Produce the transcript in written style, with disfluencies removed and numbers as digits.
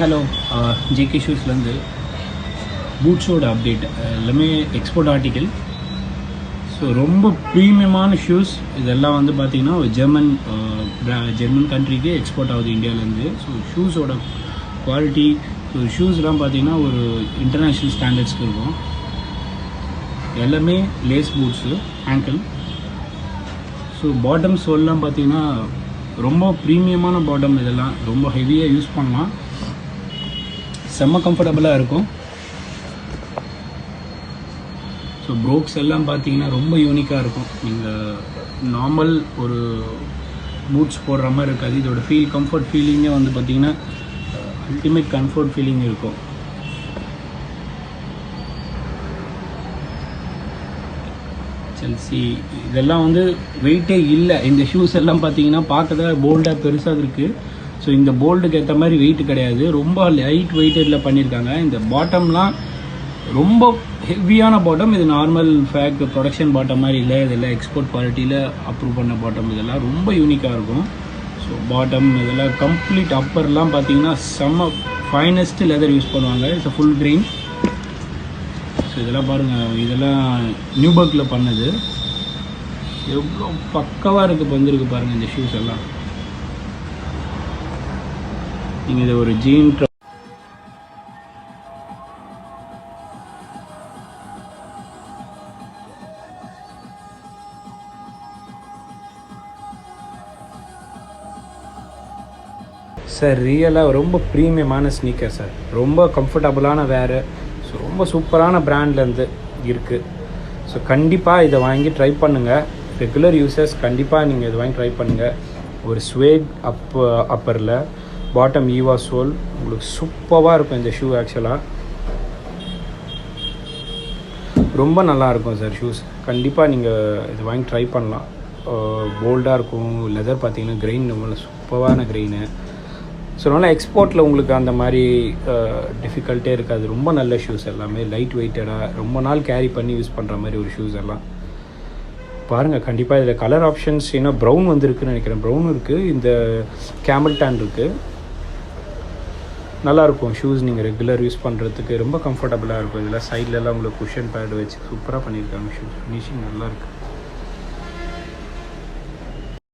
Hello, JK ஷூஸ்லேருந்து பூட்ஸோட update எல்லாமே export article. So ரொம்ப ப்ரீமியமான shoes இதெல்லாம் வந்து பார்த்திங்கன்னா ஒரு ஜெர்மன் கண்ட்ரிக்கு எக்ஸ்போர்ட் ஆகுது இந்தியாவிலேருந்து. ஸோ ஷூஸோட குவாலிட்டி, ஸோ ஷூஸ்லாம் பார்த்திங்கன்னா ஒரு இன்டர்நேஷ்னல் ஸ்டாண்டர்ட்ஸ்க்கு இருக்கும். எல்லாமே lace boots, ankle. So bottom சோல்லாம் பார்த்திங்கன்னா ரொம்ப ப்ரீமியமான பாட்டம். இதெல்லாம் ரொம்ப ஹெவியாக யூஸ் பண்ணலாம், செம்ம கம்ஃபர்டபுளாக இருக்கும். ஸோ ப்ரோக்ஸ் எல்லாம் பார்த்தீங்கன்னா ரொம்ப யூனிக்காக இருக்கும். நீங்கள் நார்மல் ஒரு பூட்ஸ் போடுற மாதிரி இருக்காது. இதோட கம்ஃபர்ட் ஃபீலிங்கே வந்து பார்த்திங்கன்னா அல்டிமேட் கம்ஃபர்ட் ஃபீலிங் இருக்கும். செல்சி இதெல்லாம் வந்து வெயிட்டே இல்லை. இந்த ஷூஸ் எல்லாம் பார்த்தீங்கன்னா பார்க்க தான் போல்டாக பெருசாக இருக்குது. ஸோ இந்த போல்டுக்கு ஏற்ற மாதிரி வெயிட் கிடையாது, ரொம்ப லைட் வெயிட்டடில் பண்ணியிருக்காங்க. இந்த பாட்டம்லாம் ரொம்ப ஹெவியான பாட்டம். இது நார்மல் ப்ரொடக்ஷன் பாட்டம் மாதிரி இல்லை, இதெல்லாம் எக்ஸ்போர்ட் குவாலிட்டியில் அப்ரூவ் பண்ண பாட்டம். இதெல்லாம் ரொம்ப யூனிக்காக இருக்கும். ஸோ பாட்டம் இதெல்லாம் கம்ப்ளீட் அப்பர்லாம் பார்த்தீங்கன்னா செம்ம ஃபைனஸ்ட் லெதர் யூஸ் பண்ணுவாங்க. It's full grain. ஸோ இதெல்லாம் பாருங்கள், இதெல்லாம் நியூபர்க்கில் பண்ணது. எவ்வளோ பக்கவாக இருக்குது வந்துருக்கு பாருங்கள் இந்த ஷூஸ் எல்லாம். நீங்கள் இதை ஒரு ஜீன் சார், ரியலாக ரொம்ப ப்ரீமியமான ஸ்னீக்கர் சார், ரொம்ப கம்ஃபர்டபுளான வேறு. ஸோ ரொம்ப சூப்பரான பிராண்ட்லேருந்து இருக்குது. ஸோ கண்டிப்பாக இதை வாங்கி ட்ரை பண்ணுங்கள். ரெகுலர் யூசர்ஸ் கண்டிப்பாக நீங்கள் இதை வாங்கி ட்ரை பண்ணுங்கள். ஒரு ஸ்வேட் அப்பரில் பாட்டம் ஈவா சோல், உங்களுக்கு சூப்பராக இருக்கும் இந்த ஷூ. ஆக்சுவலாக ரொம்ப நல்லாயிருக்கும் சார் ஷூஸ். கண்டிப்பாக நீங்கள் இதை வாங்கி ட்ரை பண்ணலாம். போல்டாக இருக்கும். லெதர் பார்த்தீங்கன்னா கிரெயின் ரொம்ப சூப்பரான கிரெயினு. ஸோ அதனால் எக்ஸ்போர்ட்டில் உங்களுக்கு அந்த மாதிரி டிஃபிகல்ட்டே இருக்காது. ரொம்ப நல்ல ஷூஸ், எல்லாமே லைட் வெயிட்டடாக ரொம்ப நாள் கேரி பண்ணி யூஸ் பண்ணுற மாதிரி ஒரு ஷூஸ் எல்லாம் பாருங்கள். கண்டிப்பாக இதில் கலர் ஆப்ஷன்ஸ் ஏன்னா ப்ரௌன் வந்துருக்குன்னு நினைக்கிறேன். ப்ரௌன் இருக்குது, இந்த கேமல் டேன் இருக்குது. நல்லாயிருக்கும் ஷூஸ். நீங்கள் ரெகுலர் யூஸ் பண்ணுறதுக்கு ரொம்ப கம்ஃபர்டபுளாக இருக்கும். இதில் சைட்லலாம் உங்களுக்கு குஷன் பேட் வச்சு சூப்பராக பண்ணியிருக்காங்க. ஷூஸ் ஃபினிஷிங் நல்லாயிருக்கு.